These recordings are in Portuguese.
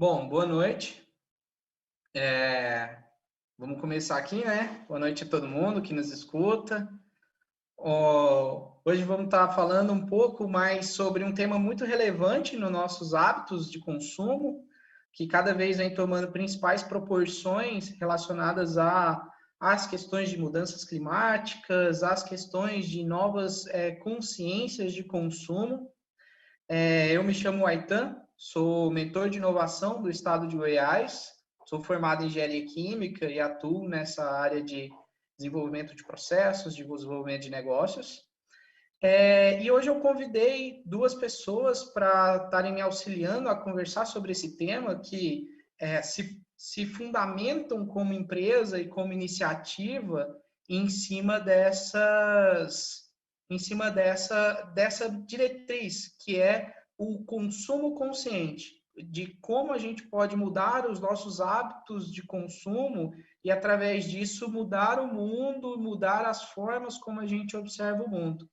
Bom, boa noite. Vamos começar aqui, né? Boa noite a todo mundo que nos escuta. Hoje vamos estar falando um pouco mais sobre um tema muito relevante nos nossos hábitos de consumo, que cada vez vem tomando principais proporções relacionadas às questões de mudanças climáticas, às questões de novas consciências de consumo. Eu me chamo Aitan, sou mentor de inovação do estado de Goiás, sou formado em engenharia química e atuo nessa área de desenvolvimento de processos, de desenvolvimento de negócios. E hoje eu convidei duas pessoas para estarem me auxiliando a conversar sobre esse tema que se fundamentam como empresa e como iniciativa em cima dessa diretriz, que é o consumo consciente, de como a gente pode mudar os nossos hábitos de consumo e, através disso, mudar o mundo, mudar as formas como a gente observa o mundo.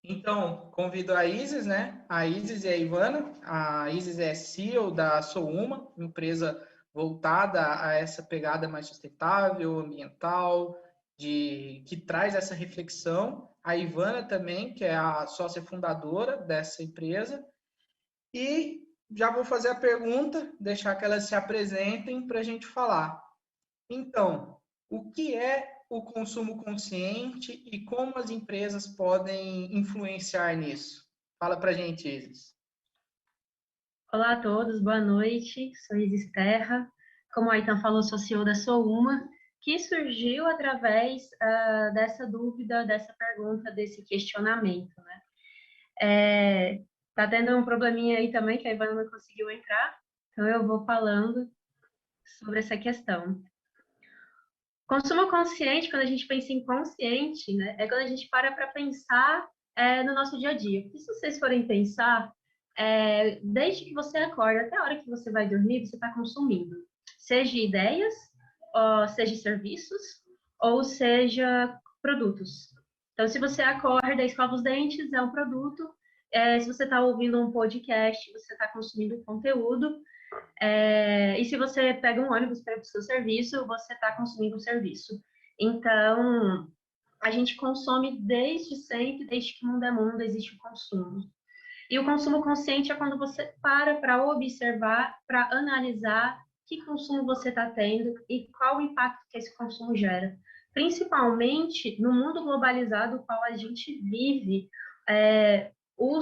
Então, convido a Isis, né? A Isis e a Ivana. A Isis é CEO da Souma, empresa voltada a essa pegada mais sustentável, ambiental, que traz essa reflexão. A Ivana também, que é a sócia fundadora dessa empresa. E já vou fazer a pergunta, deixar que elas se apresentem para a gente falar. Então, o que é o consumo consciente e como as empresas podem influenciar nisso? Fala para a gente, Isis. Olá a todos, boa noite. Sou Isis Terra. Como a Aitan falou, sou CEO da Souma, que surgiu através dessa dúvida, dessa pergunta, desse questionamento, né? Tá tendo um probleminha aí também, que a Ivana não conseguiu entrar, então eu vou falando sobre essa questão. Consumo consciente, quando a gente pensa em consciente, né, é quando a gente para pensar no nosso dia a dia. Porque se vocês forem pensar, desde que você acorda até a hora que você vai dormir, você está consumindo. Seja ideias, ou seja serviços, ou seja produtos. Então, se você acorda, escova os dentes, é um produto. Se você está ouvindo um podcast, você está consumindo conteúdo. E se você pega um ônibus para ir para o seu serviço, você está consumindo o serviço. Então, a gente consome desde sempre, desde que o mundo é mundo, existe o consumo. E o consumo consciente é quando você para observar, para analisar que consumo você está tendo e qual o impacto que esse consumo gera. Principalmente no mundo globalizado, no qual a gente vive, o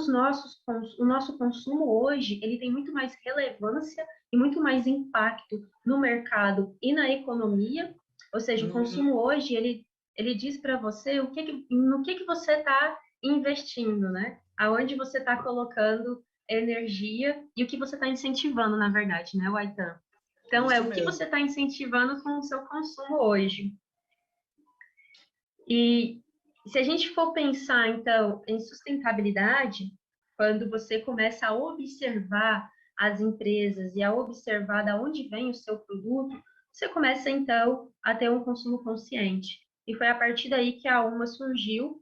nosso consumo hoje, ele tem muito mais relevância e muito mais impacto no mercado e na economia. Ou seja, o consumo hoje, ele diz para você no que você está investindo, né? Aonde você está colocando energia e o que você está incentivando, na verdade, né, Waitan? Então, Isso o que mesmo. você está incentivando com o seu consumo hoje. E se a gente for pensar, então, em sustentabilidade, quando você começa a observar as empresas e a observar de onde vem o seu produto, você começa, então, a ter um consumo consciente. E foi a partir daí que a Uma surgiu.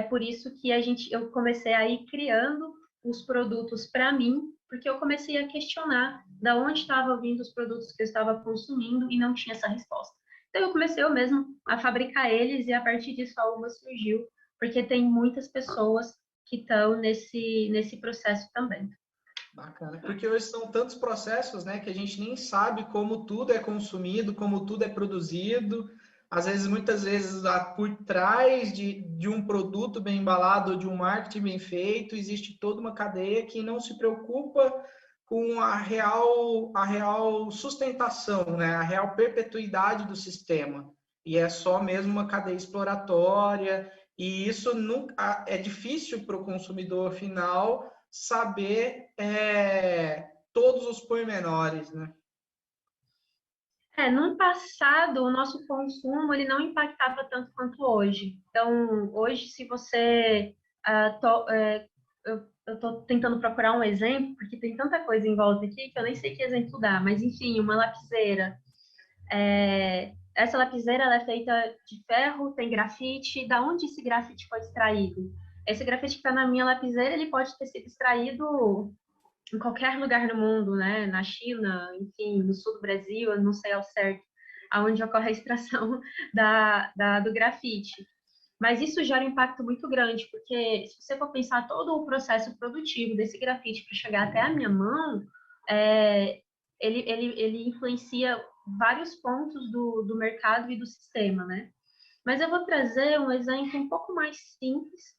Por isso que eu comecei a ir criando os produtos para mim, porque eu comecei a questionar de onde estavam vindo os produtos que eu estava consumindo e não tinha essa resposta. Então, eu comecei eu mesmo a fabricar eles e a partir disso a Uma surgiu, porque tem muitas pessoas que estão nesse processo também. Bacana. Porque hoje são tantos processos, né, que a gente nem sabe como tudo é consumido, como tudo é produzido. Às vezes, muitas vezes, por trás de um produto bem embalado, de um marketing bem feito, existe toda uma cadeia que não se preocupa com a real sustentação, né, a real perpetuidade do sistema. E é só mesmo uma cadeia exploratória, e isso nunca, é difícil para o consumidor final saber todos os pormenores, né? No passado, o nosso consumo ele não impactava tanto quanto hoje. Então, hoje, se você... eu estou tentando procurar um exemplo, porque tem tanta coisa em volta aqui que eu nem sei que exemplo dar, mas enfim, uma lapiseira. Essa lapiseira ela é feita de ferro, tem grafite. Da onde esse grafite foi extraído? esse grafite que está na minha lapiseira, ele pode ter sido extraído em qualquer lugar no mundo, né? Na China, enfim, no sul do Brasil, eu não sei ao certo aonde ocorre a extração do grafite. Mas isso gera um impacto muito grande, porque se você for pensar todo o processo produtivo desse grafite para chegar até a minha mão, ele influencia vários pontos do mercado e do sistema, né? Mas eu vou trazer um exemplo um pouco mais simples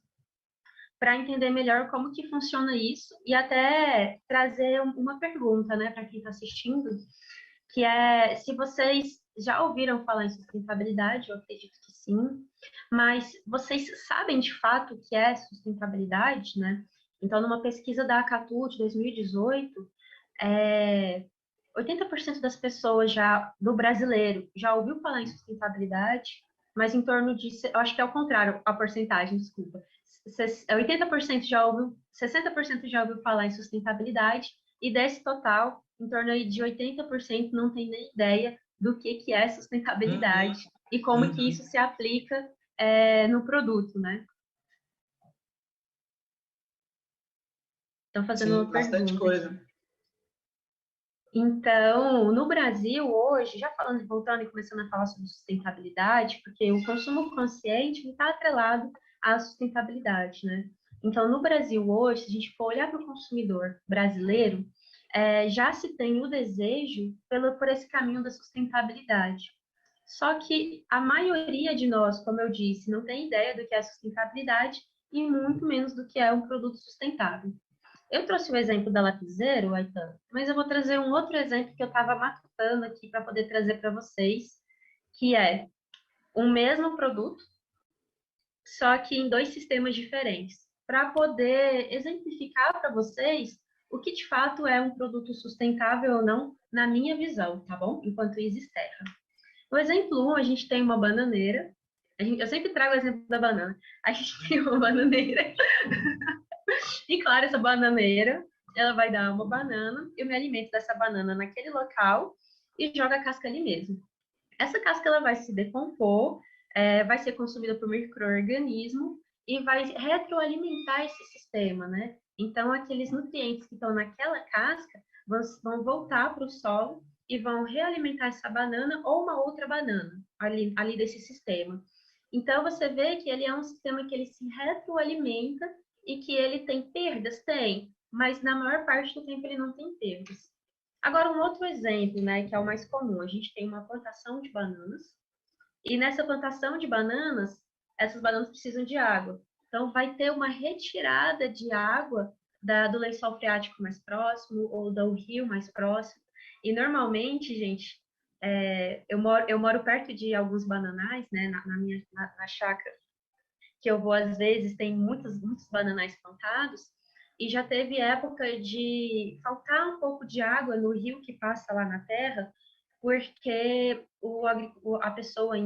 para entender melhor como que funciona isso e até trazer uma pergunta, né, para quem está assistindo, que é se vocês já ouviram falar em sustentabilidade, eu acredito que sim, mas vocês sabem de fato o que é sustentabilidade, né? Então, numa pesquisa da Acatu de 2018, 80% das pessoas do brasileiro já ouviu falar em sustentabilidade, mas em torno de, eu acho que é o contrário, a porcentagem, desculpa. 80% já ouviu, 60% já ouviu falar em sustentabilidade, e desse total, em torno de 80% não tem nem ideia do que é sustentabilidade e como que isso se aplica no produto, né? Estão fazendo uma pergunta. Bastante coisa. Então, no Brasil, hoje, já falando, voltando e começando a falar sobre sustentabilidade, porque o consumo consciente está atrelado à sustentabilidade, né? Então, no Brasil, hoje, se a gente for olhar para o consumidor brasileiro, já se tem o desejo por esse caminho da sustentabilidade. Só que a maioria de nós, como eu disse, não tem ideia do que é sustentabilidade e muito menos do que é um produto sustentável. Eu trouxe o exemplo da lapiseira, Aitan, mas eu vou trazer um outro exemplo que eu estava matutando aqui para poder trazer para vocês, que é o mesmo produto, só que em 2 sistemas diferentes, para poder exemplificar para vocês o que de fato é um produto sustentável ou não, na minha visão, tá bom? Enquanto Isis Terra. O exemplo 1, a gente tem uma bananeira. Eu sempre trago o exemplo da banana. A gente tem uma bananeira. E claro, essa bananeira, ela vai dar uma banana, eu me alimento dessa banana naquele local e jogo a casca ali mesmo. Essa casca ela vai se decompor, vai ser consumida por micro-organismo e vai retroalimentar esse sistema, né? Então, aqueles nutrientes que estão naquela casca vão voltar para o solo e vão realimentar essa banana ou uma outra banana ali desse sistema. Então, você vê que ele é um sistema que ele se retroalimenta e que ele tem perdas? Tem, mas na maior parte do tempo ele não tem perdas. Agora, um outro exemplo, né, que é o mais comum, a gente tem uma plantação de bananas, e nessa plantação de bananas, essas bananas precisam de água. Então, vai ter uma retirada de água do lençol freático mais próximo ou do rio mais próximo. E normalmente, gente, eu moro perto de alguns bananais, né, na chácara, que eu vou às vezes, tem muitos bananais plantados, e já teve época de faltar um pouco de água no rio que passa lá na terra, porque a pessoa,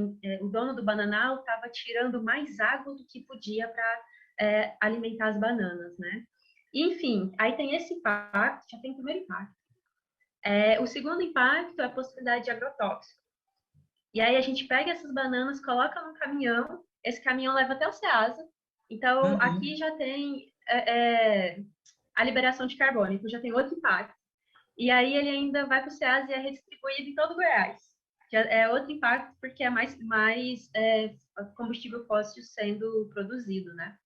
o dono do bananal, estava tirando mais água do que podia para alimentar as bananas, né? Enfim, aí tem esse impacto, já tem o primeiro impacto. O segundo impacto é a possibilidade de agrotóxico. E aí a gente pega essas bananas, coloca num caminhão, esse caminhão leva até o Ceasa. Então, aqui já tem a liberação de carbono, então já tem outro impacto. E aí ele ainda vai para o Ceasa e é redistribuído em todo o Goiás. Já é outro impacto porque é mais combustível fóssil sendo produzido, né?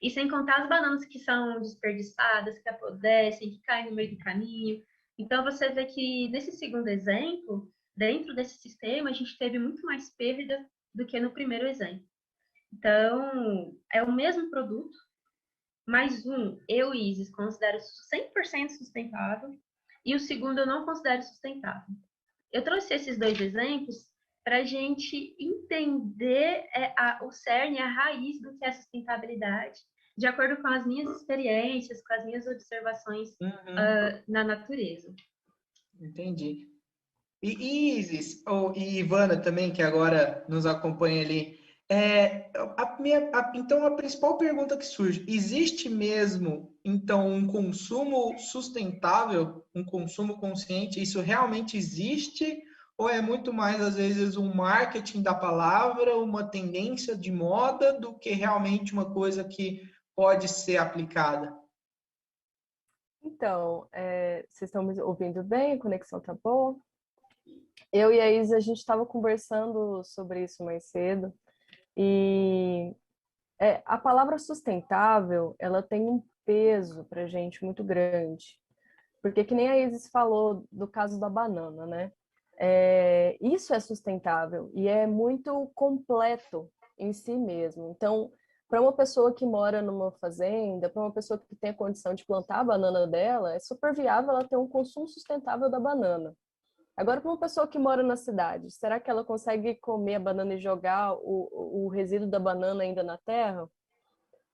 E sem contar as bananas que são desperdiçadas, que apodrecem, que caem no meio do caminho. Então, você vê que nesse segundo exemplo, dentro desse sistema, a gente teve muito mais perda do que no primeiro exemplo. Então, é o mesmo produto, mas eu, Isis, considero 100% sustentável, e o segundo eu não considero sustentável. Eu trouxe esses 2 exemplos para a gente entender o cerne, a raiz do que é sustentabilidade, de acordo com as minhas experiências, com as minhas observações na natureza. Entendi. E Isis, e Ivana também, que agora nos acompanha ali. Então, a principal pergunta que surge, existe mesmo, então, um consumo sustentável, um consumo consciente? Isso realmente existe? ou é muito mais, às vezes, um marketing da palavra, uma tendência de moda, do que realmente uma coisa que pode ser aplicada? Então, vocês estão me ouvindo bem? A conexão tá boa? Eu e a Isa, a gente estava conversando sobre isso mais cedo, e a palavra sustentável, ela tem um peso para a gente muito grande, porque que nem a Isis falou do caso da banana, né? Isso é sustentável e é muito completo em si mesmo. Então, para uma pessoa que mora numa fazenda, para uma pessoa que tem a condição de plantar a banana dela, é super viável ela ter um consumo sustentável da banana. Agora, para uma pessoa que mora na cidade, será que ela consegue comer a banana e jogar o resíduo da banana ainda na terra?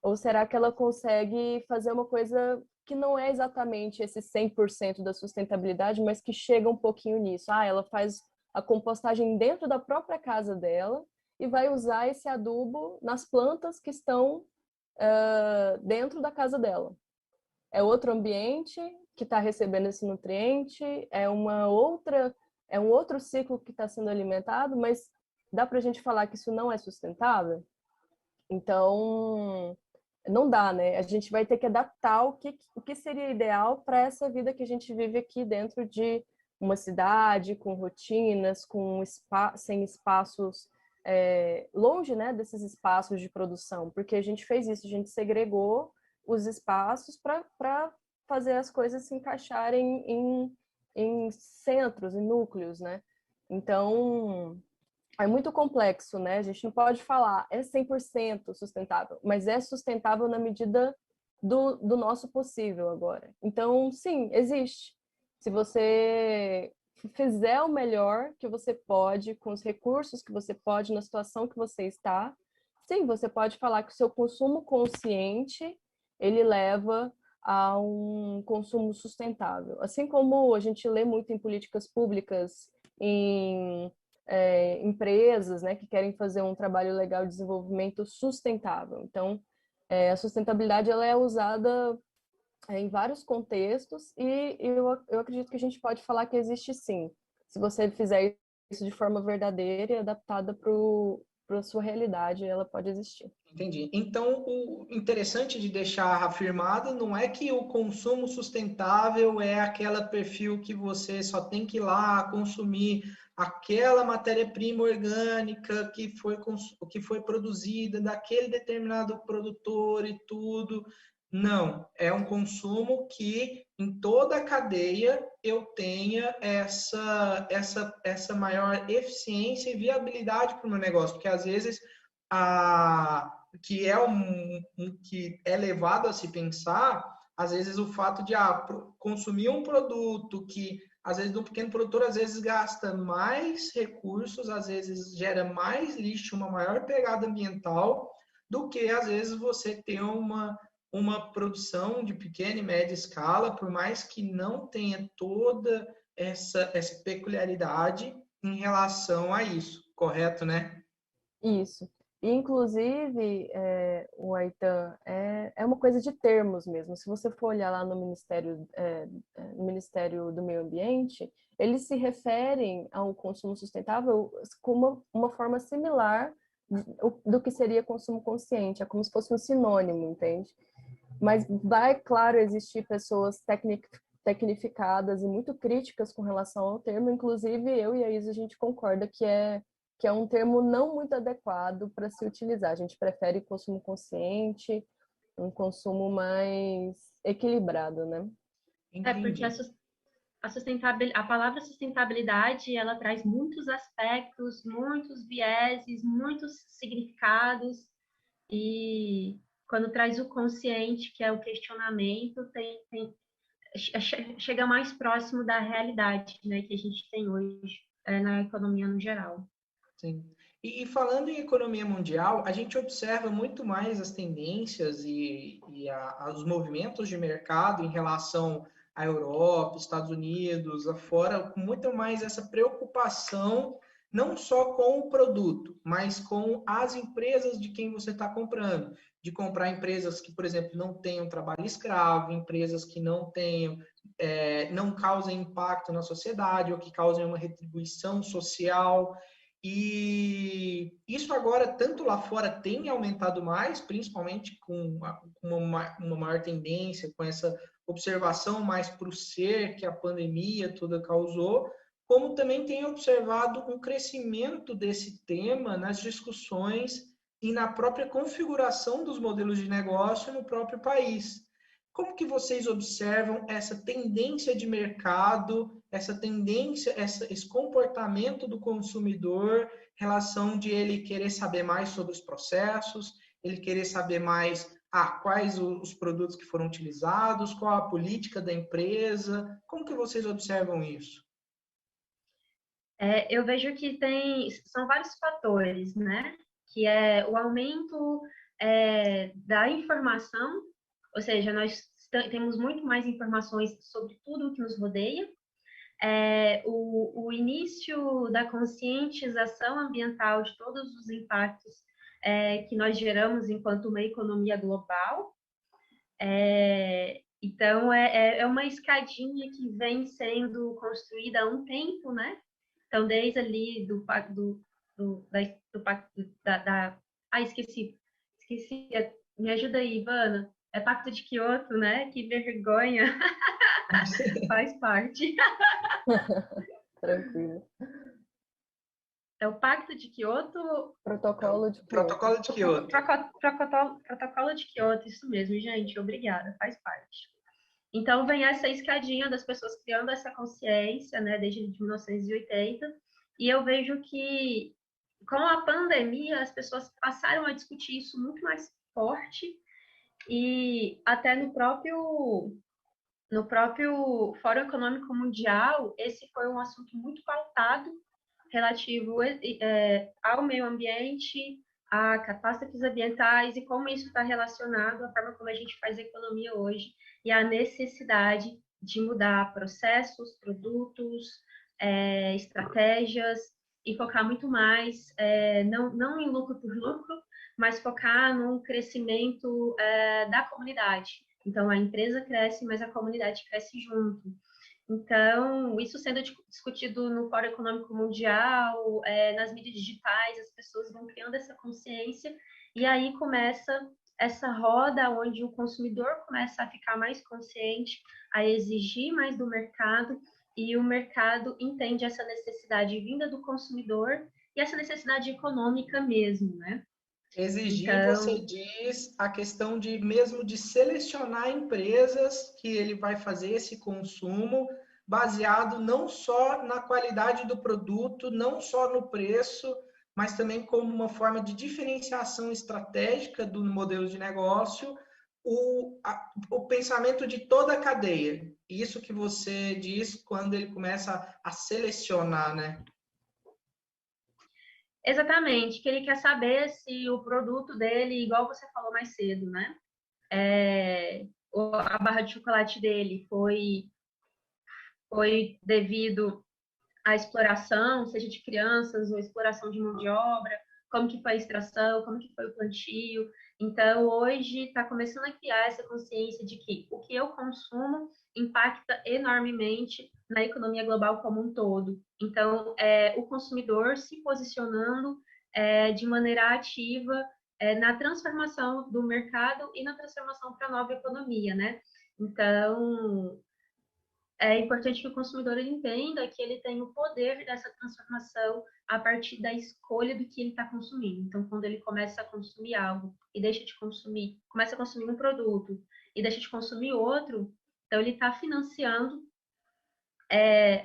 Ou será que ela consegue fazer uma coisa que não é exatamente esse 100% da sustentabilidade, mas que chega um pouquinho nisso? Ela faz a compostagem dentro da própria casa dela e vai usar esse adubo nas plantas que estão dentro da casa dela. É outro ambiente que está recebendo esse nutriente, é um outro ciclo que está sendo alimentado, mas dá para a gente falar que isso não é sustentável? Então, não dá, né? A gente vai ter que adaptar o que seria ideal para essa vida que a gente vive aqui dentro de uma cidade, com rotinas, sem espaços longe, né, desses espaços de produção, porque a gente fez isso, a gente segregou os espaços para fazer as coisas se encaixarem em centros, em núcleos, né? Então, é muito complexo, né? A gente não pode falar é 100% sustentável, mas é sustentável na medida do nosso possível agora. Então, sim, existe. Se você fizer o melhor que você pode, com os recursos que você pode, na situação que você está, sim, você pode falar que o seu consumo consciente, ele leva a um consumo sustentável. Assim como a gente lê muito em políticas públicas, em empresas, né, que querem fazer um trabalho legal de desenvolvimento sustentável. Então, a sustentabilidade ela é usada em vários contextos e eu acredito que a gente pode falar que existe sim, se você fizer isso de forma verdadeira e adaptada para a sua realidade, ela pode existir. Entendi. Então, o interessante de deixar afirmado não é que o consumo sustentável é aquele perfil que você só tem que ir lá consumir aquela matéria-prima orgânica que foi produzida daquele determinado produtor e tudo. Não, é um consumo que em toda a cadeia eu tenha essa maior eficiência e viabilidade para o meu negócio, porque às vezes que que é levado a se pensar, às vezes o fato de consumir um produto que às vezes um pequeno produtor às vezes gasta mais recursos, às vezes gera mais lixo, uma maior pegada ambiental, do que às vezes você ter uma produção de pequena e média escala, por mais que não tenha toda essa peculiaridade em relação a isso, correto, né? Isso. E, inclusive, o Aitan, é uma coisa de termos mesmo. Se você for olhar lá no Ministério do Meio Ambiente, eles se referem ao consumo sustentável como uma forma similar do que seria consumo consciente. É como se fosse um sinônimo, entende? Mas vai, claro, existir pessoas tecnificadas e muito críticas com relação ao termo. Inclusive, eu e a Isa, a gente concorda que é um termo não muito adequado para se utilizar. A gente prefere consumo consciente, um consumo mais equilibrado, né? Porque a palavra sustentabilidade, ela traz muitos aspectos, muitos vieses, muitos significados, e quando traz o consciente, que é o questionamento, chega mais próximo da realidade, né, que a gente tem hoje na economia no geral. Sim. E falando em economia mundial, a gente observa muito mais as tendências e os movimentos de mercado em relação à Europa, Estados Unidos, afora, com muito mais essa preocupação, não só com o produto, mas com as empresas de quem você está comprando. De comprar empresas que, por exemplo, não tenham trabalho escravo, empresas que não tenham não causem impacto na sociedade ou que causem uma retribuição social. E isso agora, tanto lá fora, tem aumentado mais, principalmente com uma maior tendência, com essa observação mais para o ser que a pandemia toda causou, como também tem observado um crescimento desse tema nas discussões e na própria configuração dos modelos de negócio no próprio país. Como que vocês observam essa tendência de mercado, essa tendência, esse comportamento do consumidor, relação de ele querer saber mais sobre os processos, ele querer saber mais quais os produtos que foram utilizados, qual a política da empresa? Como que vocês observam isso? Eu vejo que são vários fatores, né? Que é o aumento da informação, ou seja, nós temos muito mais informações sobre tudo o que nos rodeia, o início da conscientização ambiental de todos os impactos que nós geramos enquanto uma economia global. Então, é uma escadinha que vem sendo construída há um tempo, né? Então, desde ali esqueci. Me ajuda aí, Ivana. É Pacto de Quioto, né? Que vergonha. Faz parte. Tranquilo. É o Pacto de Quioto. Protocolo de Quioto. Protocolo de Quioto. Protocolo de Quioto, isso mesmo, gente. Obrigada, faz parte. Então, vem essa escadinha das pessoas criando essa consciência, né, desde 1980, e eu vejo que, com a pandemia, as pessoas passaram a discutir isso muito mais forte, e até no próprio Fórum Econômico Mundial, esse foi um assunto muito pautado, relativo ao meio ambiente, a catástrofes ambientais e como isso está relacionado à forma como a gente faz economia hoje e a necessidade de mudar processos, produtos, estratégias e focar muito mais, não em lucro por lucro, mas focar num crescimento da comunidade. Então, a empresa cresce, mas a comunidade cresce junto. Então, isso sendo discutido no Fórum Econômico Mundial, nas mídias digitais, as pessoas vão criando essa consciência e aí começa essa roda onde o consumidor começa a ficar mais consciente, a exigir mais do mercado e o mercado entende essa necessidade vinda do consumidor e essa necessidade econômica mesmo, né? Exigir, então, você diz a questão de mesmo de selecionar empresas que ele vai fazer esse consumo baseado não só na qualidade do produto, não só no preço, mas também como uma forma de diferenciação estratégica do modelo de negócio, o pensamento de toda a cadeia. Isso que você diz quando ele começa a selecionar, né? Exatamente, que ele quer saber se o produto dele, igual você falou mais cedo, né? A barra de chocolate dele foi devido à exploração, seja de crianças ou exploração de mão de obra, como que foi a extração, como que foi o plantio. Então, hoje está começando a criar essa consciência de que o que eu consumo impacta enormemente na economia global como um todo. Então, o consumidor se posicionando de maneira ativa na transformação do mercado e na transformação para a nova economia, né? Então, é importante que o consumidor entenda que ele tem o poder dessa transformação a partir da escolha do que ele está consumindo. Então, quando ele começa a consumir algo e deixa de consumir, começa a consumir um produto e deixa de consumir outro, então ele está financiando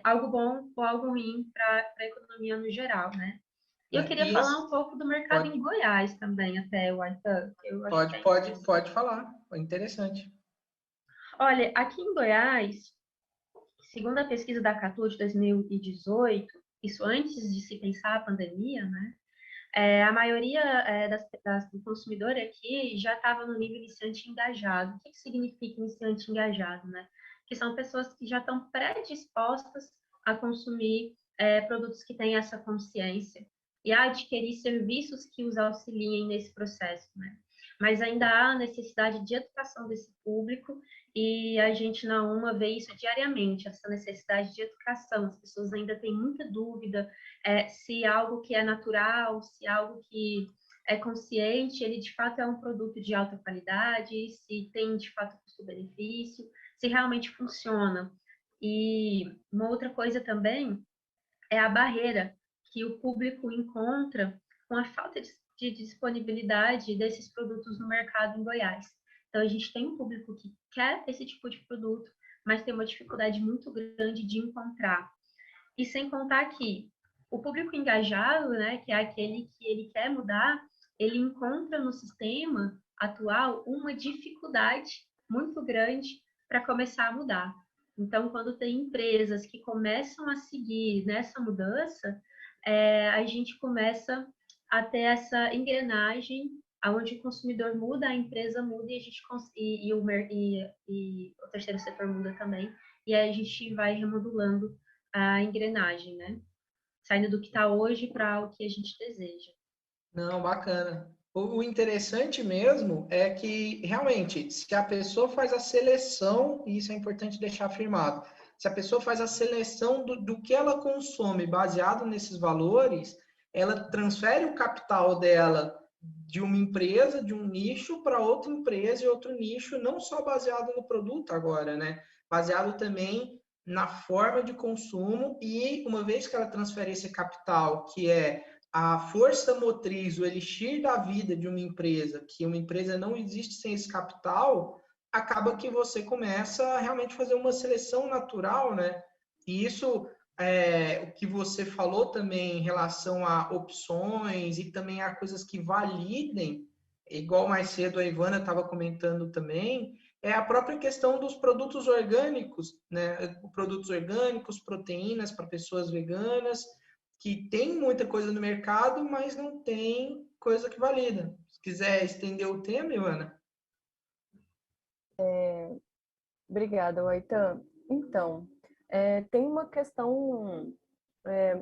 algo bom ou algo ruim para a economia no geral, né? E eu queria falar um pouco do mercado em Goiás também, até, Waitan. Pode falar, é interessante. Olha, aqui em Goiás, segundo a pesquisa da Catu de 2018, isso antes de se pensar a pandemia, né? A maioria do consumidor aqui já estava no nível iniciante engajado. O que significa iniciante engajado, né? Que são pessoas que já estão predispostas a consumir produtos que têm essa consciência e a adquirir serviços que os auxiliem nesse processo, né? Mas ainda há necessidade de educação desse público e a gente na UMA vê isso diariamente, essa necessidade de educação. As pessoas ainda têm muita dúvida se algo que é natural, se algo que é consciente, ele de fato é um produto de alta qualidade, se tem de fato custo-benefício, se realmente funciona. E uma outra coisa também é a barreira que o público encontra com a falta de disponibilidade desses produtos no mercado em Goiás. Então, a gente tem um público que quer esse tipo de produto, mas tem uma dificuldade muito grande de encontrar. E sem contar que o público engajado, né, que é aquele que ele quer mudar, ele encontra no sistema atual uma dificuldade muito grande para começar a mudar. Então, quando tem empresas que começam a seguir nessa mudança, a gente começa a ter essa engrenagem onde o consumidor muda, a empresa muda e a gente e o terceiro setor muda também, e aí a gente vai remodulando a engrenagem, né? Saindo do que está hoje para o que a gente deseja. Não, bacana. O interessante mesmo é que, realmente, se a pessoa faz a seleção, e isso é importante deixar afirmado, se a pessoa faz a seleção do que ela consome baseado nesses valores, ela transfere o capital dela de uma empresa, de um nicho, para outra empresa e outro nicho, não só baseado no produto agora, né? Baseado também na forma de consumo, e uma vez que ela transfere esse capital, que é a força motriz, o elixir da vida de uma empresa, que uma empresa não existe sem esse capital, acaba que você começa a realmente fazer uma seleção natural, né? E isso o que você falou também em relação a opções e também a coisas que validem, igual mais cedo a Ivana estava comentando também, é a própria questão dos produtos orgânicos, né? Produtos orgânicos, proteínas para pessoas veganas, que tem muita coisa no mercado, mas não tem coisa que valida. Se quiser estender o tema, Ivana. Obrigada, Waitan. Então, tem uma questão é,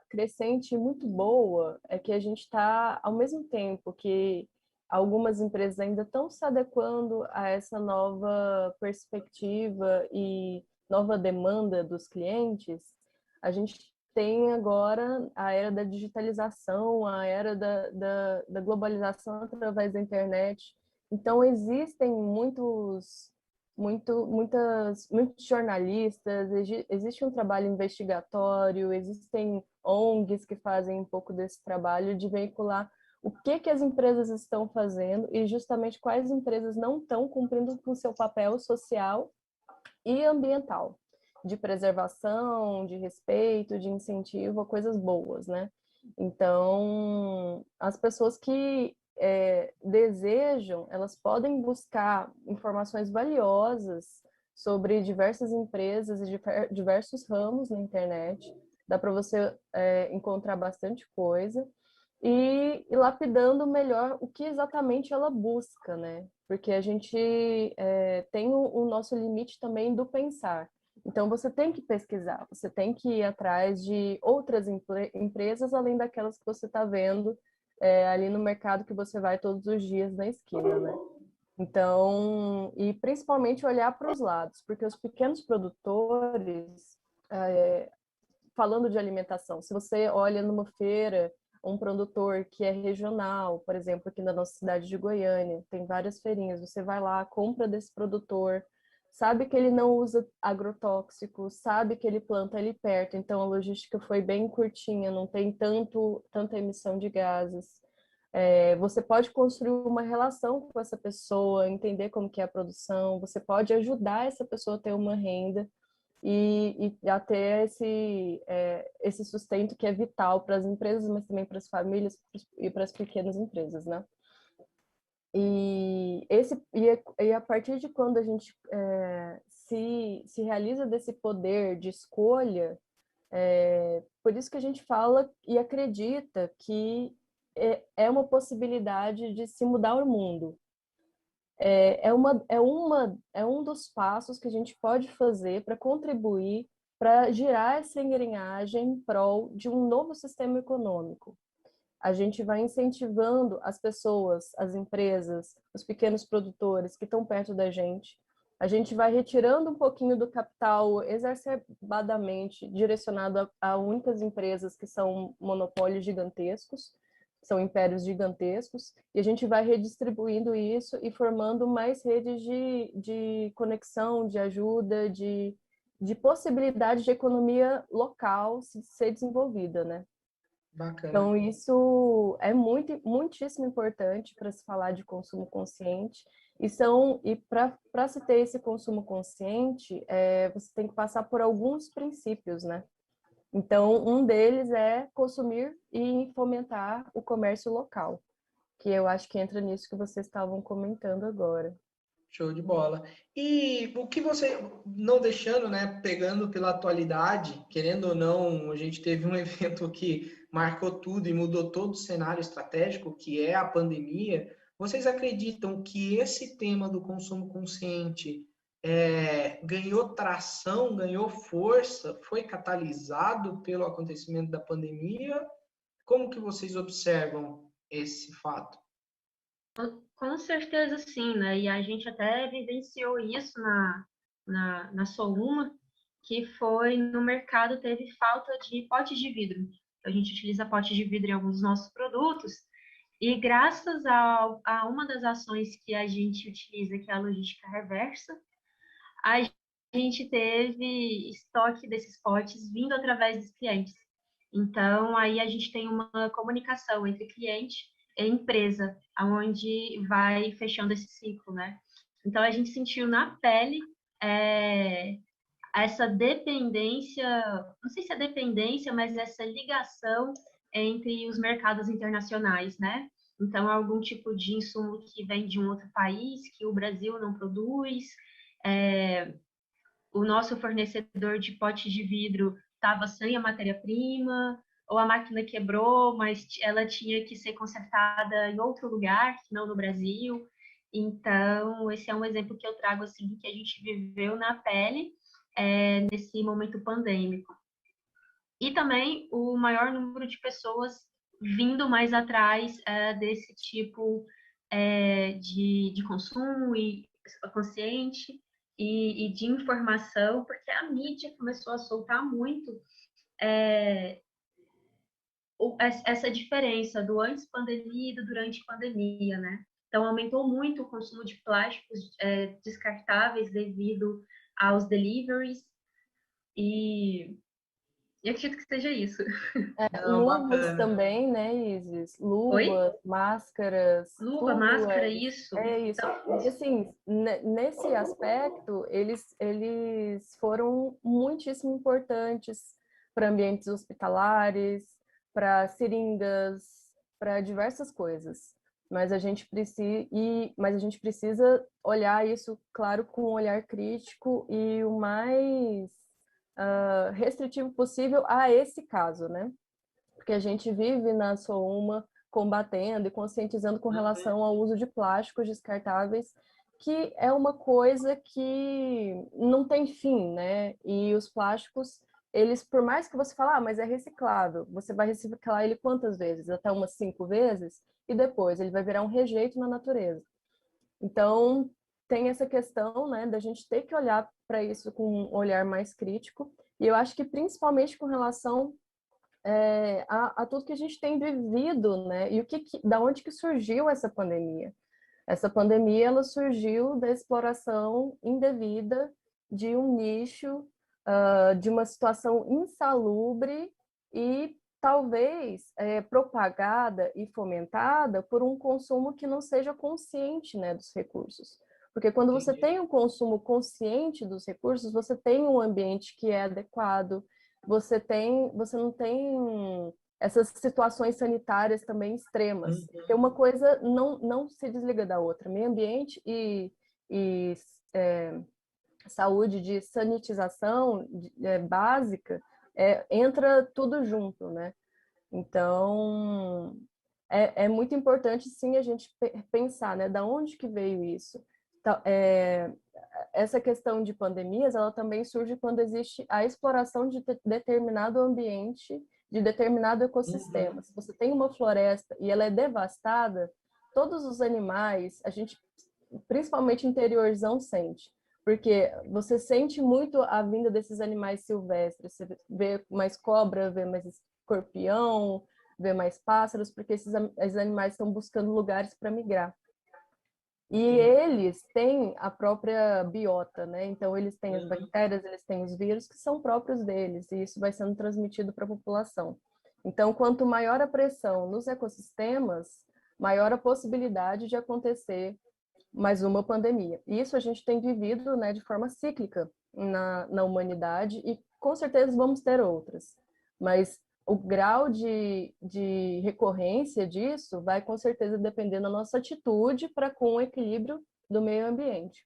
crescente muito boa, é que a gente está, ao mesmo tempo que algumas empresas ainda estão se adequando a essa nova perspectiva e nova demanda dos clientes, a gente tem agora a era da digitalização, a era da globalização através da internet. Então, existem muitos jornalistas, existe um trabalho investigatório, existem ONGs que fazem um pouco desse trabalho de veicular o que as empresas estão fazendo e justamente quais empresas não estão cumprindo com seu papel social e ambiental, de preservação, de respeito, de incentivo a coisas boas, né? Então, as pessoas que desejam, elas podem buscar informações valiosas sobre diversas empresas e diversos ramos na internet. Dá para você encontrar bastante coisa e lapidando melhor o que exatamente ela busca, né? Porque a gente tem o nosso limite também do pensar. Então, você tem que pesquisar, você tem que ir atrás de outras empresas, além daquelas que você está vendo ali no mercado que você vai todos os dias na esquina, né? Então, e principalmente olhar para os lados, porque os pequenos produtores, falando de alimentação, se você olha numa feira, um produtor que é regional, por exemplo, aqui na nossa cidade de Goiânia, tem várias feirinhas, você vai lá, compra desse produtor, sabe que ele não usa agrotóxicos, sabe que ele planta ali perto, então a logística foi bem curtinha, não tem tanta emissão de gases. Você pode construir uma relação com essa pessoa, entender como que é a produção, você pode ajudar essa pessoa a ter uma renda e a ter esse sustento que é vital para as empresas, mas também para as famílias e para as pequenas empresas, né? E a partir de quando a gente se realiza desse poder de escolha, por isso que a gente fala e acredita que é uma possibilidade de se mudar o mundo. É um dos passos que a gente pode fazer para contribuir para girar essa engrenagem em prol de um novo sistema econômico. A gente vai incentivando as pessoas, as empresas, os pequenos produtores que estão perto da gente a gente vai retirando um pouquinho do capital exacerbadamente direcionado a únicas empresas que são monopólios gigantescos, são impérios gigantescos, e a gente vai redistribuindo isso e formando mais redes de conexão, de ajuda, de possibilidade de economia local ser desenvolvida, né? Bacana. Então, isso é muitíssimo importante para se falar de consumo consciente. E para se ter esse consumo consciente, você tem que passar por alguns princípios, né? Então, um deles é consumir e fomentar o comércio local, que eu acho que entra nisso que vocês estavam comentando agora. Show de bola. E o que você, não deixando, né, pegando pela atualidade, querendo ou não, a gente teve um evento que marcou tudo e mudou todo o cenário estratégico, que é a pandemia. Vocês acreditam que esse tema do consumo consciente ganhou tração, ganhou força, foi catalisado pelo acontecimento da pandemia? Como que vocês observam esse fato? Com certeza sim, né? E a gente até vivenciou isso na Souma, que foi no mercado teve falta de potes de vidro. A gente utiliza potes de vidro em alguns dos nossos produtos, e graças a uma das ações que a gente utiliza, que é a logística reversa, a gente teve estoque desses potes vindo através dos clientes. Então, aí a gente tem uma comunicação entre cliente e empresa, onde vai fechando esse ciclo, né? Então, a gente sentiu na pele essa dependência, não sei se é dependência, mas essa ligação entre os mercados internacionais, né? Então, algum tipo de insumo que vem de um outro país, que o Brasil não produz, o nosso fornecedor de potes de vidro estava sem a matéria-prima, ou a máquina quebrou, mas ela tinha que ser consertada em outro lugar, não no Brasil. Então, esse é um exemplo que eu trago assim do que a gente viveu na pele nesse momento pandêmico. E também o maior número de pessoas vindo mais atrás desse tipo de consumo e consciente e de informação, porque a mídia começou a soltar muito essa diferença do antes pandemia e do durante pandemia, né? Então, aumentou muito o consumo de plásticos descartáveis devido aos deliveries e acredito que seja isso. Não, Luvas bacana. também, né, Isis? Oi? Luvas, máscaras, Luva, tudo máscara, é, isso. é isso. E assim, nesse aspecto, eles foram muitíssimo importantes para ambientes hospitalares, para seringas, para diversas coisas. Mas a gente precisa olhar isso, claro, com um olhar crítico e o mais restritivo possível a esse caso, né? Porque a gente vive na Souma combatendo e conscientizando com relação ao uso de plásticos descartáveis, que é uma coisa que não tem fim, né? E os plásticos, eles, por mais que você fale, mas é reciclável, você vai reciclar ele quantas vezes? Até umas 5 vezes, e depois ele vai virar um rejeito na natureza. Então, tem essa questão, né, da gente ter que olhar para isso com um olhar mais crítico, e eu acho que principalmente com relação a tudo que a gente tem vivido, né, e da onde que surgiu essa pandemia. Essa pandemia, ela surgiu da exploração indevida de um nicho, de uma situação insalubre e talvez propagada e fomentada por um consumo que não seja consciente, né, dos recursos. Porque quando você tem um consumo consciente dos recursos, você tem um ambiente que é adequado, você não tem essas situações sanitárias também extremas. Porque uma coisa não se desliga da outra. Meio ambiente e saúde de sanitização básica, entra tudo junto, né? Então, é muito importante, sim, a gente pensar, né? Da onde que veio isso? Então, essa questão de pandemias, ela também surge quando existe a exploração de determinado ambiente, de determinado ecossistema. Se você tem uma floresta e ela é devastada, todos os animais, a gente, principalmente interiorzão, sente. Porque você sente muito a vinda desses animais silvestres. Você vê mais cobra, vê mais escorpião, vê mais pássaros, porque esses animais estão buscando lugares para migrar. E eles têm a própria biota, né? Então, eles têm as bactérias, eles têm os vírus que são próprios deles, e isso vai sendo transmitido para a população. Então, quanto maior a pressão nos ecossistemas, maior a possibilidade de acontecer mais uma pandemia. E isso a gente tem vivido, né, de forma cíclica na humanidade, e com certeza vamos ter outras. Mas o grau de recorrência disso vai com certeza depender da nossa atitude para com o equilíbrio do meio ambiente.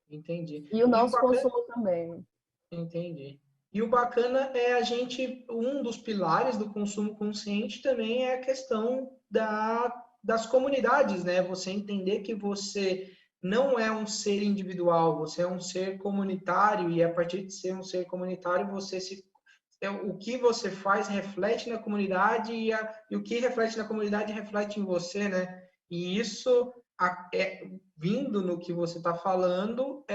Entendi. E o E o nosso bacana, consumo também. entendi. E o bacana é a gente, um dos pilares do consumo consciente também é a questão das comunidades, né? Você entender que você não é um ser individual, você é um ser comunitário, e a partir de ser um ser comunitário, o que você faz reflete na comunidade, e o que reflete na comunidade reflete em você, né? E isso, vindo no que você está falando,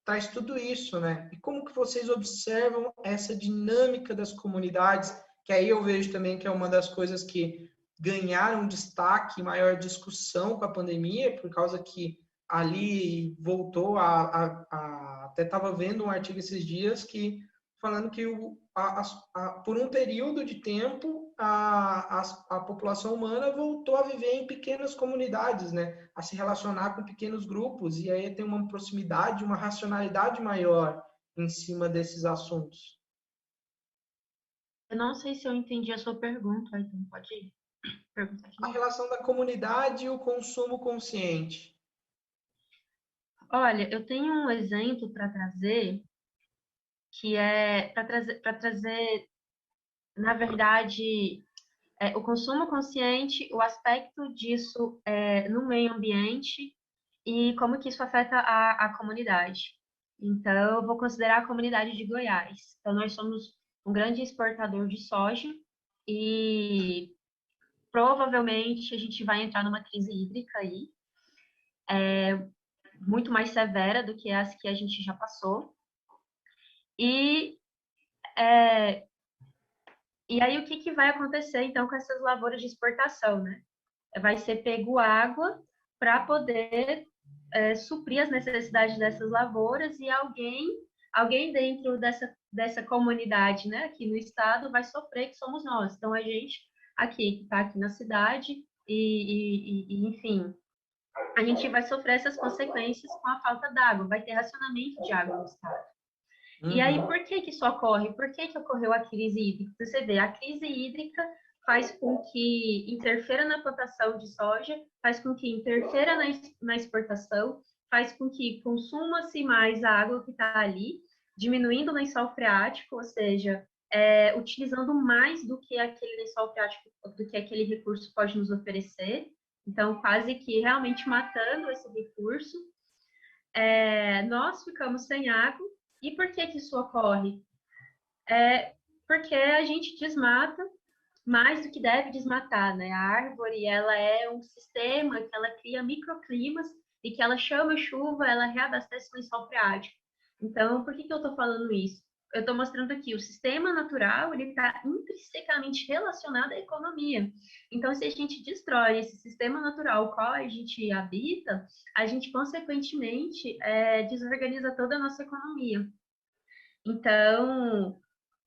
traz tudo isso, né? E como que vocês observam essa dinâmica das comunidades? Que aí eu vejo também que é uma das coisas que ganharam destaque, maior discussão com a pandemia, por causa que ali voltou até estava vendo um artigo esses dias que falando que por um período de tempo a população humana voltou a viver em pequenas comunidades, né? A se relacionar com pequenos grupos, e aí tem uma proximidade, uma racionalidade maior em cima desses assuntos. Eu não sei se eu entendi a sua pergunta, então pode perguntar de A novo. relação da comunidade e o consumo consciente. Olha, eu tenho um exemplo para trazer, que é para trazer, na verdade, o consumo consciente, o aspecto disso no meio ambiente e como que isso afeta a comunidade. Então, eu vou considerar a comunidade de Goiás. Então, nós somos um grande exportador de soja e provavelmente a gente vai entrar numa crise hídrica aí, muito mais severa do que as que a gente já passou. E, é, e aí, o que, que vai acontecer, então, com essas lavouras de exportação, né? Vai ser pego água para poder suprir as necessidades dessas lavouras, e alguém dentro dessa comunidade, né, aqui no estado, vai sofrer, que somos nós. Então, a gente aqui, que está aqui na cidade, enfim, a gente vai sofrer essas consequências com a falta d'água, vai ter racionamento de água no estado. E aí, por que que isso ocorre? Por que que ocorreu a crise hídrica? Você vê, a crise hídrica faz com que interfira na plantação de soja, faz com que interfira na exportação, faz com que consuma-se mais a água que está ali, diminuindo o lençol freático, ou seja, utilizando mais do que aquele lençol freático, do que aquele recurso pode nos oferecer. Então, quase que realmente matando esse recurso. Nós ficamos sem água. E por que que isso ocorre? Porque a gente desmata mais do que deve desmatar, né? A árvore, ela é um sistema que ela cria microclimas e que ela chama chuva, ela reabastece o lençol freático. Então, por que que eu estou falando isso? Eu estou mostrando aqui, o sistema natural, ele está intrinsecamente relacionado à economia. Então, se a gente destrói esse sistema natural ao qual a gente habita, a gente, consequentemente, desorganiza toda a nossa economia. Então,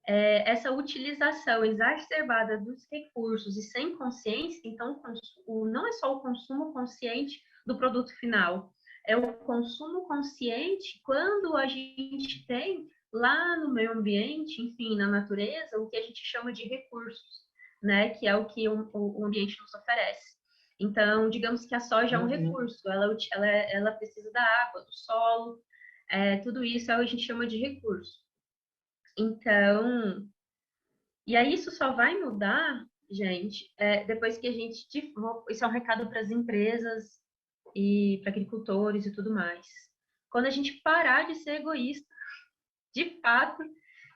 essa utilização exacerbada dos recursos e sem consciência, então, não é só o consumo consciente do produto final, é o consumo consciente quando a gente tem lá no meio ambiente, enfim, na natureza, o que a gente chama de recursos, né, que é o que o ambiente nos oferece. Então, digamos que a soja é um recurso, ela precisa da água, do solo, tudo isso a gente chama de recurso. Então, e aí isso só vai mudar, gente, depois que a gente... Isso é um recado para as empresas e para agricultores e tudo mais. Quando a gente parar de ser egoísta, de fato,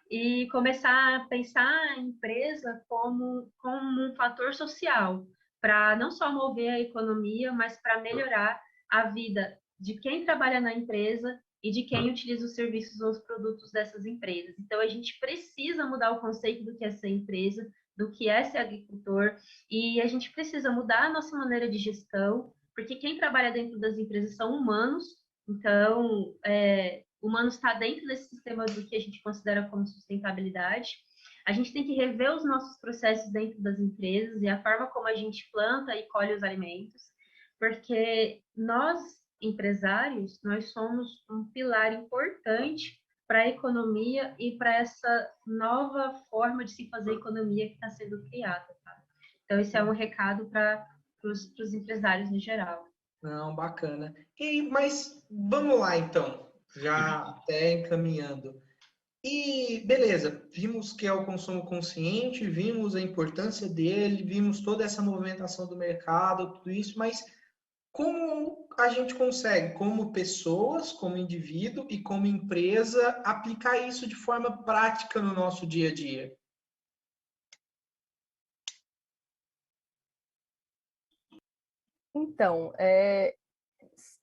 e começar a pensar a empresa como um fator social, para não só mover a economia, mas para melhorar a vida de quem trabalha na empresa e de quem utiliza os serviços ou os produtos dessas empresas. Então, a gente precisa mudar o conceito do que é ser empresa, do que é ser agricultor, e a gente precisa mudar a nossa maneira de gestão, porque quem trabalha dentro das empresas são humanos, então, humanos está dentro desse sistema do que a gente considera como sustentabilidade. A gente tem que rever os nossos processos dentro das empresas e a forma como a gente planta e colhe os alimentos, porque nós, empresários, nós somos um pilar importante para a economia e para essa nova forma de se fazer economia que está sendo criada. Tá? Então, esse é um recado para os empresários em geral. Não, bacana. Mas vamos lá, então, já até encaminhando. E beleza, vimos que é o consumo consciente, vimos a importância dele, vimos toda essa movimentação do mercado, tudo isso, mas como a gente consegue, como pessoas, como indivíduo e como empresa, aplicar isso de forma prática no nosso dia a dia? Então,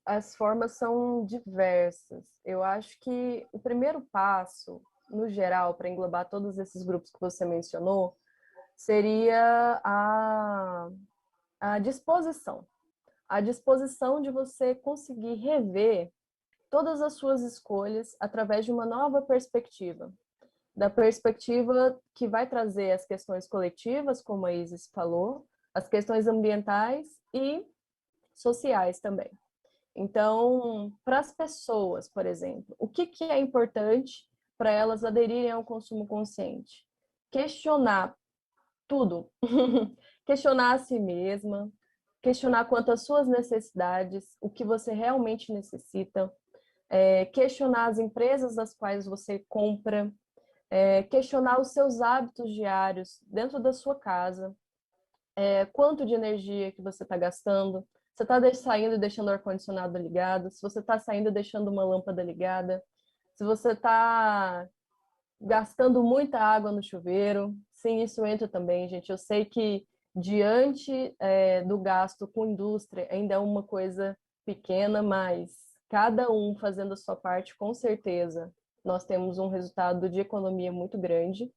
as formas são diversas. Eu acho que o primeiro passo, no geral, para englobar todos esses grupos que você mencionou, seria a disposição. A disposição de você conseguir rever todas as suas escolhas através de uma nova perspectiva. Da perspectiva que vai trazer as questões coletivas, como a Isis falou, as questões ambientais e sociais também. Então, para as pessoas, por exemplo, o que é importante para elas aderirem ao consumo consciente? Questionar tudo. Questionar a si mesma, questionar quanto às suas necessidades, o que você realmente necessita, questionar as empresas das quais você compra, questionar os seus hábitos diários dentro da sua casa, quanto de energia que você está gastando, você está saindo e deixando o ar-condicionado ligado, se você está saindo e deixando uma lâmpada ligada, se você está gastando muita água no chuveiro. Sim, isso entra também, gente. Eu sei que diante do gasto com indústria ainda é uma coisa pequena, mas cada um fazendo a sua parte, com certeza, nós temos um resultado de economia muito grande.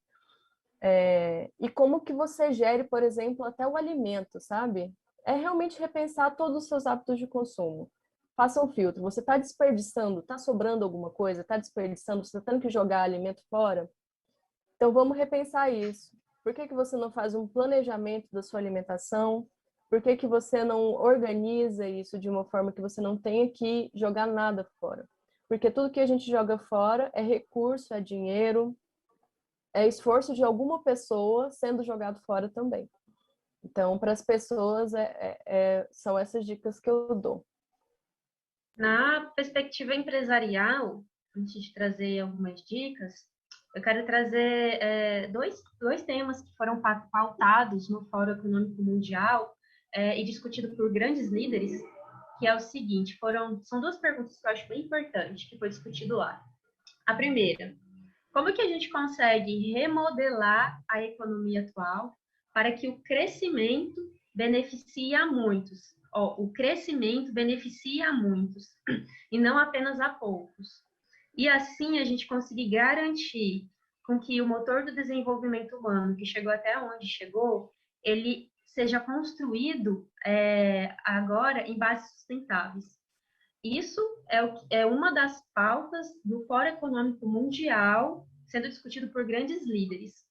E como que você gere, por exemplo, até o alimento, sabe? É realmente repensar todos os seus hábitos de consumo. Faça um filtro. Você está desperdiçando, está sobrando alguma coisa, está desperdiçando, você está tendo que jogar alimento fora? Então vamos repensar isso. Por que você não faz um planejamento da sua alimentação? Por que você não organiza isso de uma forma que você não tenha que jogar nada fora? Porque tudo que a gente joga fora é recurso, é dinheiro, é esforço de alguma pessoa sendo jogado fora também. Então, para as pessoas, são essas dicas que eu dou. Na perspectiva empresarial, antes de trazer algumas dicas, eu quero trazer dois temas que foram pautados no Fórum Econômico Mundial e discutido por grandes líderes, que é o seguinte, são duas perguntas que eu acho bem importantes, que foi discutido lá. A primeira, como que a gente consegue remodelar a economia atual para que o crescimento beneficie a muitos? O crescimento beneficia a muitos e não apenas a poucos. E assim a gente conseguir garantir com que o motor do desenvolvimento humano, que chegou até onde chegou, ele seja construído agora em bases sustentáveis. Isso é uma das pautas do Fórum Econômico Mundial sendo discutido por grandes líderes.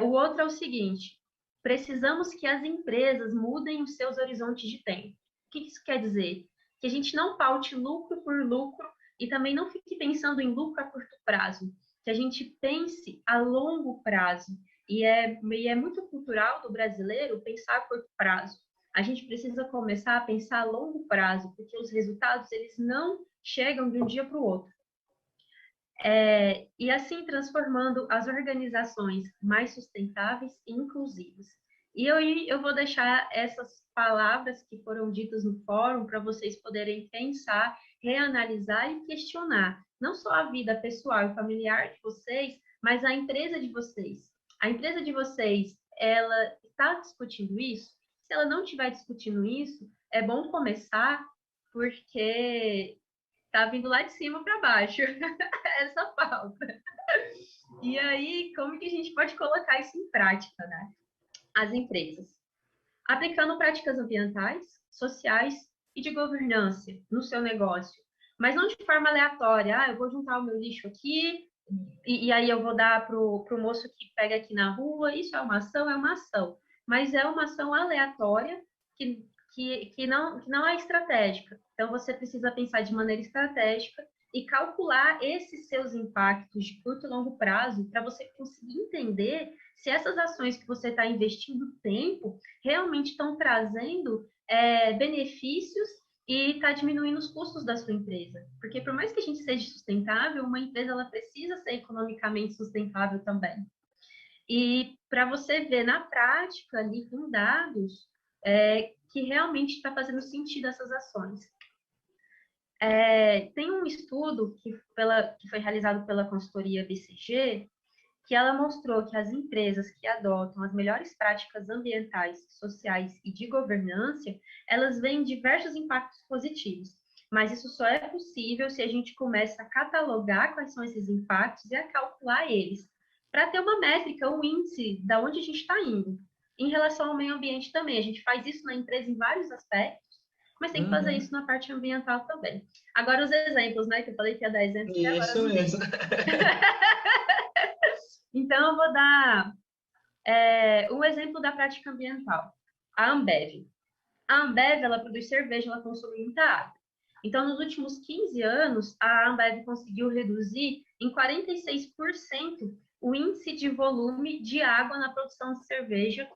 O outro é o seguinte: precisamos que as empresas mudem os seus horizontes de tempo. O que isso quer dizer? Que a gente não paute lucro por lucro e também não fique pensando em lucro a curto prazo, que a gente pense a longo prazo. E é muito cultural do brasileiro pensar a curto prazo. A gente precisa começar a pensar a longo prazo, porque os resultados eles não chegam de um dia para o outro. E assim transformando as organizações mais sustentáveis e inclusivas. E eu vou deixar essas palavras que foram ditas no fórum para vocês poderem pensar, reanalisar e questionar não só a vida pessoal e familiar de vocês, mas a empresa de vocês. A empresa de vocês, ela está discutindo isso? Se ela não estiver discutindo isso, é bom começar, porque Tá vindo lá de cima para baixo, essa pauta. E aí, como que a gente pode colocar isso em prática, né? As empresas. Aplicando práticas ambientais, sociais e de governança no seu negócio. Mas não de forma aleatória. Eu vou juntar o meu lixo aqui e aí eu vou dar para o moço que pega aqui na rua. Isso é uma ação? É uma ação. Mas é uma ação aleatória que não é estratégica. Então, você precisa pensar de maneira estratégica e calcular esses seus impactos de curto e longo prazo para você conseguir entender se essas ações que você está investindo tempo realmente estão trazendo benefícios e está diminuindo os custos da sua empresa. Porque por mais que a gente seja sustentável, uma empresa ela precisa ser economicamente sustentável também. E para você ver na prática, ali com dados, que realmente está fazendo sentido essas ações. Tem um estudo que foi realizado pela consultoria BCG, que ela mostrou que as empresas que adotam as melhores práticas ambientais, sociais e de governança, elas veem diversos impactos positivos. Mas isso só é possível se a gente começa a catalogar quais são esses impactos e a calcular eles, para ter uma métrica, um índice de onde a gente está indo. Em relação ao meio ambiente também, a gente faz isso na empresa em vários aspectos, mas tem que fazer isso na parte ambiental também. Agora os exemplos, né, que eu falei que ia dar exemplos, e agora Isso mesmo. Então, eu vou dar um exemplo da prática ambiental. A Ambev. A Ambev, ela produz cerveja, ela consome muita água. Então, nos últimos 15 anos, a Ambev conseguiu reduzir em 46% o índice de volume de água na produção de cerveja,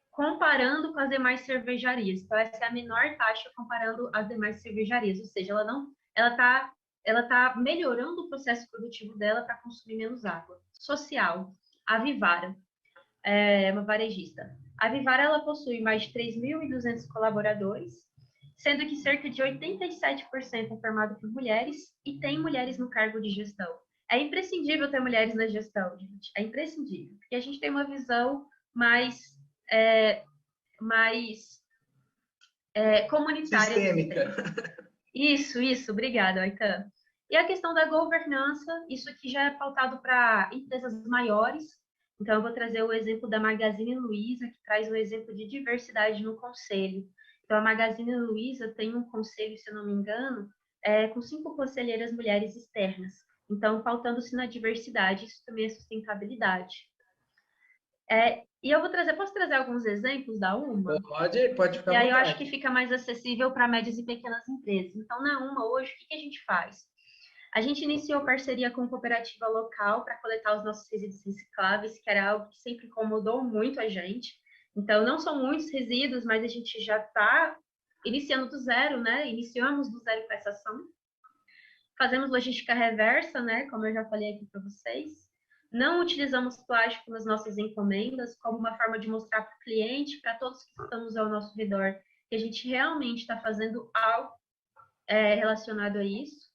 comparando com as demais cervejarias. Então, essa é a menor taxa comparando as demais cervejarias, ou seja, ela tá melhorando o processo produtivo dela para consumir menos água. Social, a Vivara, uma varejista. A Vivara ela possui mais de 3.200 colaboradores, sendo que cerca de 87% é formado por mulheres e tem mulheres no cargo de gestão. É imprescindível ter mulheres na gestão, gente. É imprescindível, porque a gente tem uma visão mais comunitária. Sistêmica. Isso, obrigada, Aitan. E a questão da governança, isso aqui já é pautado para empresas maiores. Então, eu vou trazer o exemplo da Magazine Luiza, que traz o exemplo de diversidade no conselho. Então, a Magazine Luiza tem um conselho, se eu não me engano, com 5 conselheiras mulheres externas. Então, pautando-se na diversidade, isso também é sustentabilidade. E eu posso trazer alguns exemplos da UMA? Pode ficar à E aí eu vontade. acho que fica mais acessível para médias e pequenas empresas. Então, na UMA, hoje, o que a gente faz? A gente iniciou parceria com cooperativa local para coletar os nossos resíduos recicláveis, que era algo que sempre incomodou muito a gente. Então, não são muitos resíduos, mas a gente já está iniciando do zero, né? Iniciamos do zero com essa ação. Fazemos logística reversa, né? Como eu já falei aqui para vocês. Não utilizamos plástico nas nossas encomendas como uma forma de mostrar para o cliente, para todos que estamos ao nosso redor, que a gente realmente está fazendo algo relacionado a isso.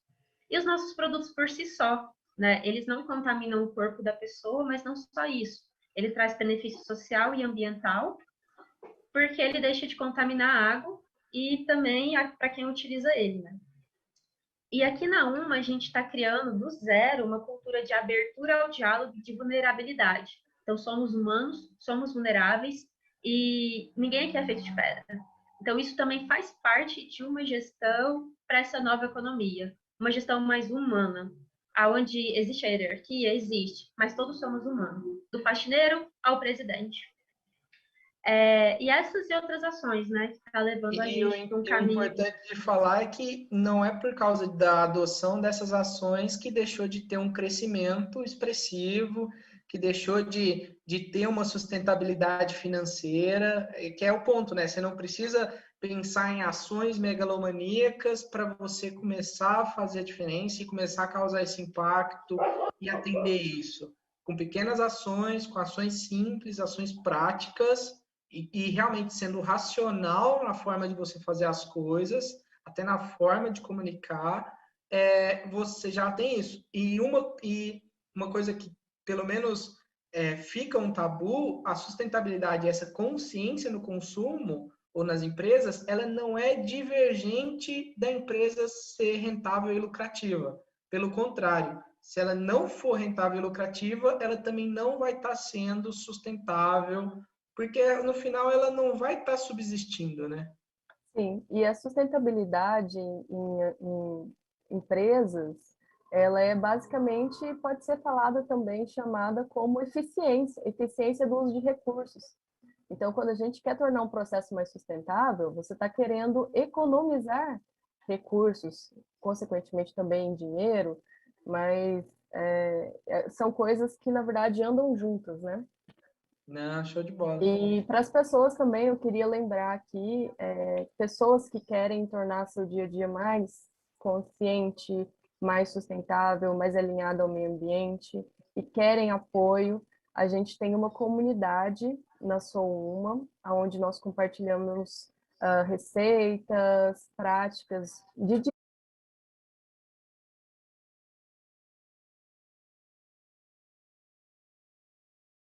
E os nossos produtos por si só, né? Eles não contaminam o corpo da pessoa, mas não só isso. Ele traz benefício social e ambiental, porque ele deixa de contaminar a água e também para quem utiliza ele, né? E aqui na UMA, a gente está criando do zero uma cultura de abertura ao diálogo e de vulnerabilidade. Então, somos humanos, somos vulneráveis e ninguém aqui é feito de pedra. Então, isso também faz parte de uma gestão para essa nova economia. Uma gestão mais humana, onde existe a hierarquia, existe, mas todos somos humanos, do faxineiro ao presidente. E essas e outras ações, né, que está levando a gente para um caminho. O importante de falar é que não é por causa da adoção dessas ações que deixou de ter um crescimento expressivo, que deixou de ter uma sustentabilidade financeira, que é o ponto, né? Você não precisa pensar em ações megalomaníacas para você começar a fazer a diferença e começar a causar esse impacto e atender isso. Com pequenas ações, com ações simples, ações práticas, e realmente sendo racional na forma de você fazer as coisas, até na forma de comunicar, você já tem isso. E uma coisa que, pelo menos, fica um tabu, a sustentabilidade, essa consciência no consumo, ou nas empresas, ela não é divergente da empresa ser rentável e lucrativa. Pelo contrário, se ela não for rentável e lucrativa, ela também não vai estar sendo sustentável, porque no final ela não vai estar subsistindo, né? Sim, e a sustentabilidade em empresas, ela é basicamente, pode ser falada também, chamada como eficiência, eficiência do uso de recursos. Então, quando a gente quer tornar um processo mais sustentável, você está querendo economizar recursos, consequentemente também dinheiro, mas são coisas que, na verdade, andam juntas, né? Não, show de bola. E para as pessoas também, eu queria lembrar aqui, pessoas que querem tornar seu dia a dia mais consciente, mais sustentável, mais alinhado ao meio ambiente e querem apoio, a gente tem uma comunidade na Sou Uma, onde nós compartilhamos receitas, práticas de